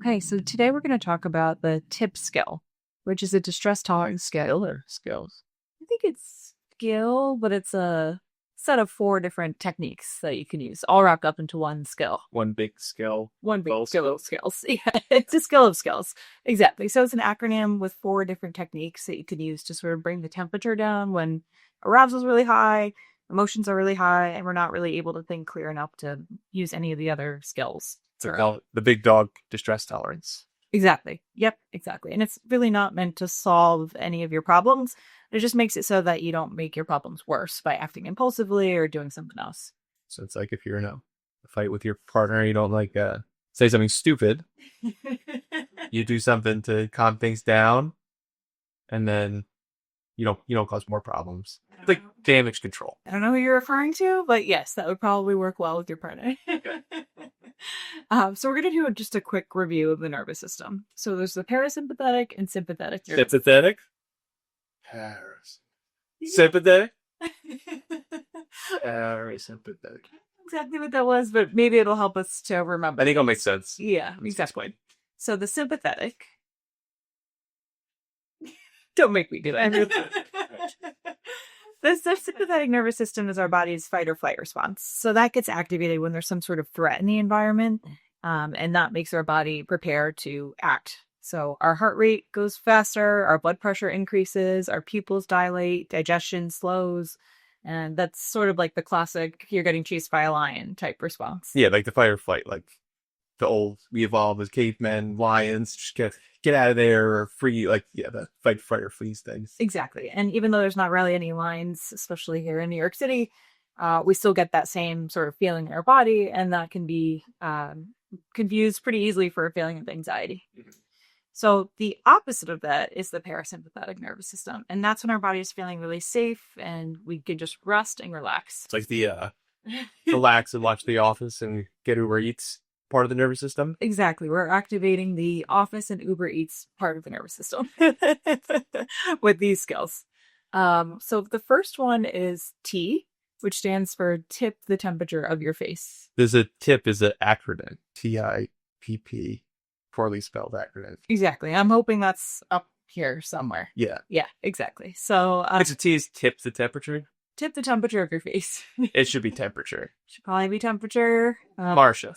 Okay, so today we're going to talk about the TIPP skill, which is a distress tolerance scale. Skill or skills? I think it's skill, but it's a set of 4 different techniques that you can use, all wrapped up into one skill. One big skill. One big Both skill of skills. Yeah, it's a skill of skills. Exactly. So it's an acronym with 4 different techniques that you can use to sort of bring the temperature down when arousal is really high, emotions are really high, and we're not really able to think clear enough to use any of the other skills. So the big dog distress tolerance. Exactly. Yep, exactly. And it's really not meant to solve any of your problems. It just makes it so that you don't make your problems worse by acting impulsively or doing something else. So it's like if you're in a fight with your partner, you don't say something stupid. You do something to calm things down, and then you don't cause more problems. It's like damage control. I don't know who you're referring to, but yes, that would probably work well with your partner. So we're going to do just a quick review of the nervous system. So there's the parasympathetic and sympathetic. Sympathetic? Sympathetic? Parasympathetic. Exactly what that was, but maybe it'll help us to remember. I think it'll make sense. Yeah, exactly. So the sympathetic. Don't make me do it. The sympathetic nervous system is our body's fight or flight response. So that gets activated when there's some sort of threat in the environment, and that makes our body prepare to act. So our heart rate goes faster, our blood pressure increases, our pupils dilate, digestion slows, and that's sort of like the classic "you're getting chased by a lion" type response. Yeah, like the fight or flight, like we evolved as cavemen, lions, just get out of there or free, the fight or freeze things. Exactly. And even though there's not really any lines, especially here in New York City, we still get that same sort of feeling in our body, and that can be confused pretty easily for a feeling of anxiety. Mm-hmm. So the opposite of that is the parasympathetic nervous system, and that's when our body is feeling really safe and we can just rest and relax. It's like the relax and watch The Office and get Uber Eats part of the nervous system. Exactly. We're activating the Office and Uber Eats part of the nervous system with these skills. So the first one is T, which stands for tip the temperature of your face. There's a TIPP is an acronym. TIPP. Poorly spelled acronym. Exactly. I'm hoping that's up here somewhere. Yeah. Yeah, exactly. So it's a T is tip the temperature. Tip the temperature of your face. It should be temperature. Should probably be temperature. Marcia.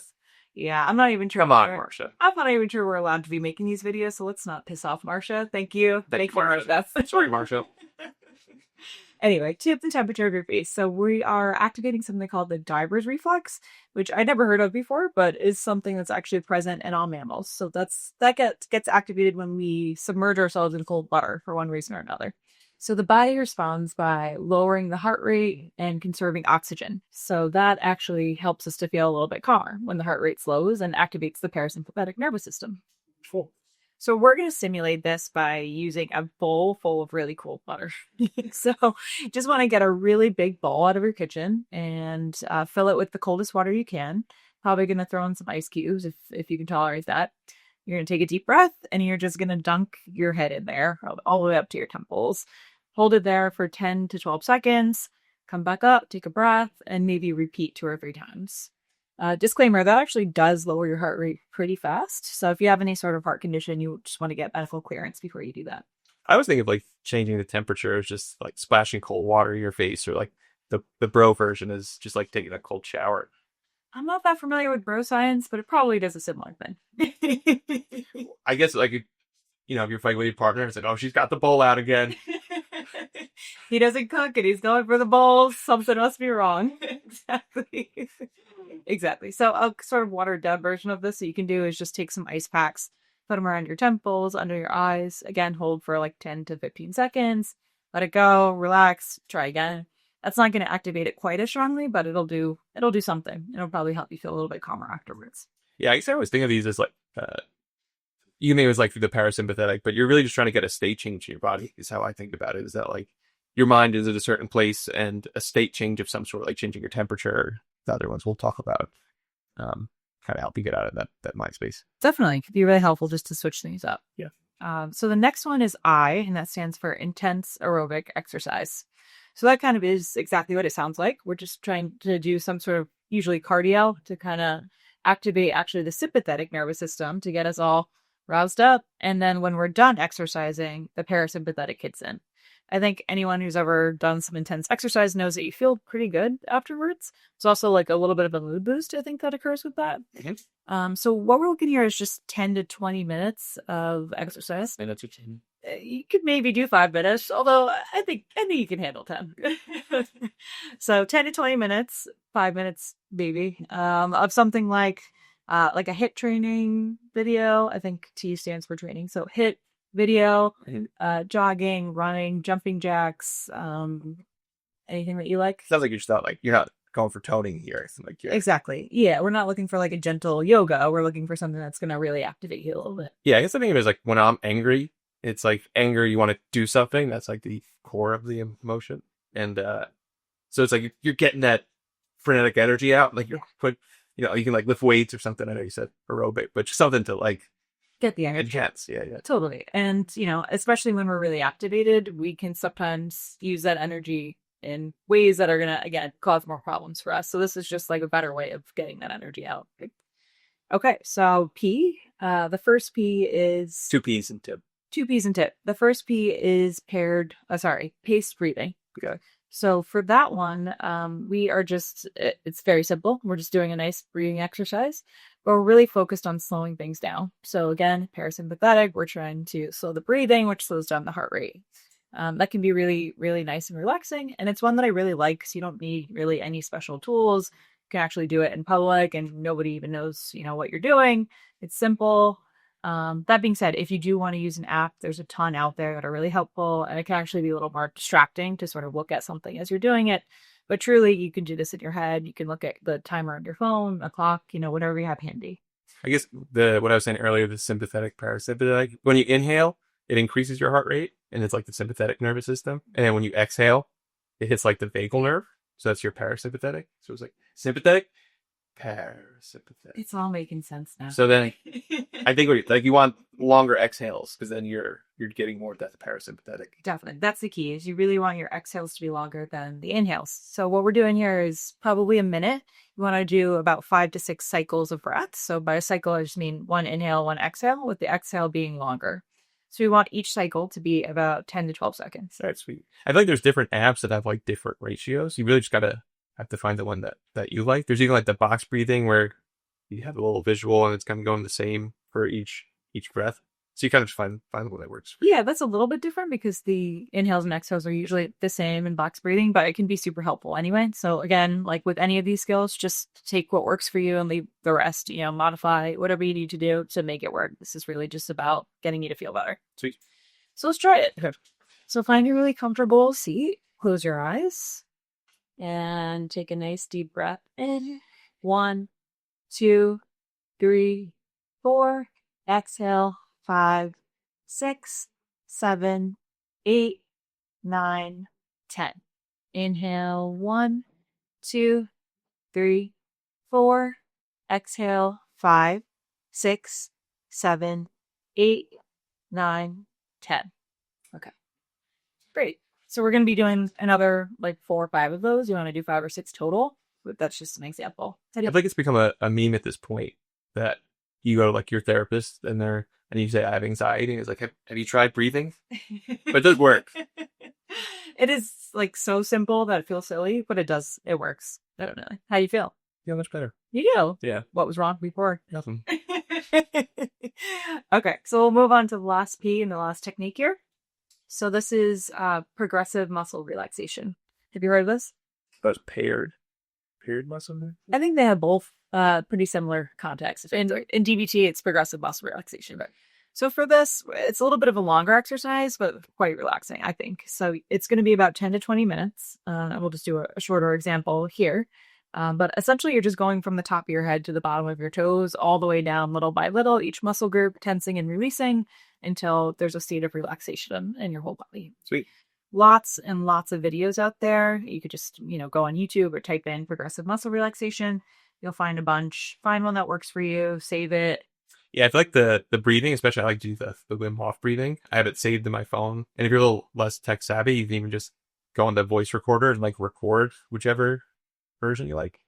Yeah, I'm not even sure. Come on, Marcia. I'm not even sure we're allowed to be making these videos, so let's not piss off Marcia. Thank you. Thank you. Sorry, Marcia. Anyway, tip the temperature of your face. So we are activating something called the Diver's reflex, which I never heard of before, but is something that's actually present in all mammals. So that gets activated when we submerge ourselves in cold water for one reason or another. So the body responds by lowering the heart rate and conserving oxygen. So that actually helps us to feel a little bit calmer when the heart rate slows and activates the parasympathetic nervous system. Cool. So we're going to simulate this by using a bowl full of really cold water. So you just want to get a really big bowl out of your kitchen and fill it with the coldest water you can. Probably going to throw in some ice cubes if you can tolerate that. You're going to take a deep breath and you're just going to dunk your head in there all the way up to your temples. Hold it there for 10 to 12 seconds. Come back up, take a breath, and maybe repeat 2 or 3 times. Disclaimer, that actually does lower your heart rate pretty fast. So if you have any sort of heart condition, you just want to get medical clearance before you do that. I was thinking of changing the temperature is just splashing cold water in your face, or the bro version is just taking a cold shower. I'm not that familiar with bro science, but it probably does a similar thing. I guess if you're fighting with your partner, it's oh, she's got the bowl out again. He doesn't cook and he's going for the bowls. Something must be wrong. Exactly. So a sort of watered down version of this that you can do is just take some ice packs, put them around your temples, under your eyes. Again, hold for 10 to 15 seconds. Let it go. Relax. Try again. That's not going to activate it quite as strongly, but it'll do something. It'll probably help you feel a little bit calmer afterwards. Yeah, I guess I always think of these as you think it was through the parasympathetic, but you're really just trying to get a state change in your body is how I think about it. Is that your mind is at a certain place and a state change of some sort, like changing your temperature. The other ones we'll talk about kind of help you get out of that mind space. Definitely. It could be really helpful just to switch things up. Yeah. So the next one is I, and that stands for intense aerobic exercise. So that kind of is exactly what it sounds like. We're just trying to do some sort of usually cardio to kind of activate actually the sympathetic nervous system to get us all roused up. And then when we're done exercising, the parasympathetic kicks in. I think anyone who's ever done some intense exercise knows that you feel pretty good afterwards. It's also like a little bit of a mood boost, I think, that occurs with that. So what we're looking here is just 10 to 20 minutes of exercise. Minutes or 10. You could maybe do 5 minutes, although I think you can handle 10. So 10 to 20 minutes, 5 minutes maybe, of something like a HIIT training video. I think T stands for training. So HIIT video, jogging, running, jumping jacks, anything that you like. Sounds like you're not going for toning here. Exactly. Yeah, we're not looking for like a gentle yoga. We're looking for something that's going to really activate you a little bit. Yeah, I guess the thing is like when I'm angry, it's like anger, you want to do something. That's like the core of the emotion. And so it's like you're getting that frenetic energy out. Like you can like lift weights or something. I know you said aerobic, but just something to like get the energy. Intense. Yeah. Totally. And, especially when we're really activated, we can sometimes use that energy in ways that are going to, again, cause more problems for us. So this is just like a better way of getting that energy out. Okay. So P, the first P is... 2 P's and TIPP. 2 P's and TIPP. The first P is paced breathing. Okay. So for that one, we are it's very simple. We're just doing a nice breathing exercise, but we're really focused on slowing things down. So again, parasympathetic, we're trying to slow the breathing, which slows down the heart rate. That can be really, really nice and relaxing. And it's one that I really like because you don't need really any special tools. You can actually do it in public and nobody even knows, what you're doing. It's simple. That being said, if you do want to use an app, there's a ton out there that are really helpful, and it can actually be a little more distracting to sort of look at something as you're doing it. But truly, you can do this in your head. You can look at the timer on your phone, a clock, whatever you have handy. I guess what I was saying earlier, the sympathetic parasympathetic, when you inhale, it increases your heart rate, and it's like the sympathetic nervous system. And then when you exhale, it hits like the vagal nerve. So that's your parasympathetic. So it's like sympathetic, parasympathetic. It's all making sense now. So then I think you want longer exhales because then you're getting more of that parasympathetic. Definitely. That's the key is you really want your exhales to be longer than the inhales. So what we're doing here is probably a minute. You want to do about 5 to 6 cycles of breath. So by a cycle, I just mean 1 inhale, 1 exhale, with the exhale being longer. So we want each cycle to be about 10 to 12 seconds. All right, sweet. I feel like there's different apps that have like different ratios. You really just have to find the one that you like. There's even like the box breathing where you have a little visual and it's kind of going the same for each breath. So you kind of just find the one that works. Yeah, that's a little bit different because the inhales and exhales are usually the same in box breathing, but it can be super helpful anyway. So again, like with any of these skills, just take what works for you and leave the rest, modify whatever you need to do to make it work. This is really just about getting you to feel better. Sweet. So let's try it. Okay. So find a really comfortable seat, close your eyes, and take a nice deep breath in. 1, 2, 3, 4. Exhale. 5, 6, 7, 8, 9, 10. Inhale. 1, 2, 3, 4. Exhale. 5, 6, 7, 8, 9, 10. Okay. Great. So we're going to be doing another 4 or 5 of those. You want to do 5 or 6 total? But that's just an example. I think it's become a meme at this point that you go to like your therapist and you say, I have anxiety. And it's like, have you tried breathing? But it does work. It is so simple that it feels silly, but it works. I don't know. How do you feel? Feel much better. You do? Yeah. What was wrong before? Nothing. Okay. So we'll move on to the last P and the last technique here. So this is Progressive Muscle Relaxation. Have you heard of this? That's paired muscle? I think they have both pretty similar contexts. In DBT, it's Progressive Muscle Relaxation. Right. So for this, it's a little bit of a longer exercise, but quite relaxing, I think. So it's going to be about 10 to 20 minutes. We'll just do a shorter example here. But essentially, you're just going from the top of your head to the bottom of your toes, all the way down little by little, each muscle group tensing and releasing until there's a state of relaxation in your whole body. Sweet. Lots and lots of videos out there. You could just, go on YouTube or type in Progressive Muscle Relaxation. You'll find a bunch. Find one that works for you. Save it. Yeah, I feel like the breathing, especially I like to do the Wim Hof breathing. I have it saved in my phone. And if you're a little less tech savvy, you can even just go on the voice recorder and record whichever version you like.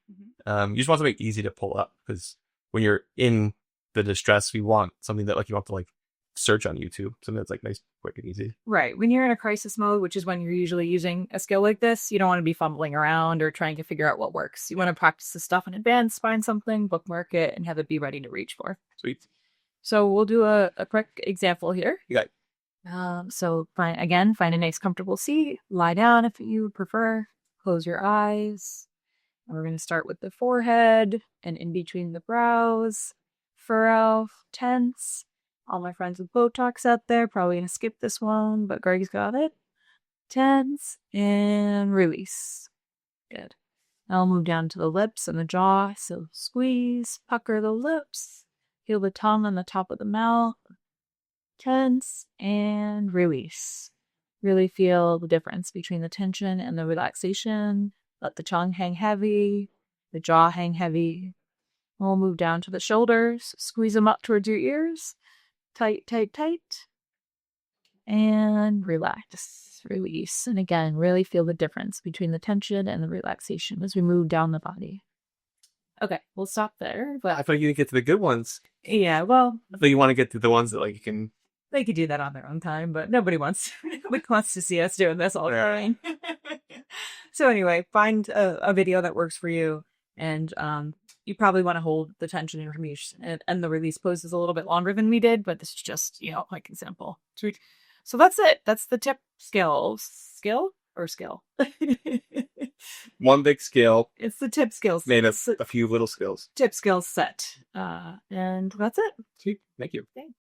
Mm-hmm. You just want something easy to pull up because when you're in the distress, you want something that like you want to like search on YouTube, something that's like nice, quick, and easy. Right. When you're in a crisis mode, which is when you're usually using a skill like this, you don't want to be fumbling around or trying to figure out what works. You want to practice the stuff in advance, find something, bookmark it, and have it be ready to reach for. Sweet. So we'll do a quick example here. You got it. So find a nice comfortable seat, lie down if you prefer, close your eyes. And we're going to start with the forehead and in between the brows, furrow, tense. All my friends with Botox out there probably going to skip this one, but Greg's got it. Tense and release. Good. Now I'll move down to the lips and the jaw. So squeeze, pucker the lips, feel the tongue on the top of the mouth. Tense and release. Really feel the difference between the tension and the relaxation. Let the tongue hang heavy, the jaw hang heavy. We'll move down to the shoulders. Squeeze them up towards your ears. Tight, tight, tight. And relax. Release. And again, really feel the difference between the tension and the relaxation as we move down the body. Okay, we'll stop there. But I thought you didn't get to the good ones. yeah, well, I thought you want to get to the ones that like you can. they could do that on their own time, but nobody wants to see us doing this all the time. So anyway, find a video that works for you, and you probably want to hold the tension and release and the release poses a little bit longer than we did, but this is just, like example. Sweet. So that's it. That's the tip skill. Skill or skill? One big skill. It's the tip skills. Made of a few little skills. Tip skills set. And that's it. Sweet. Thank you. Thanks.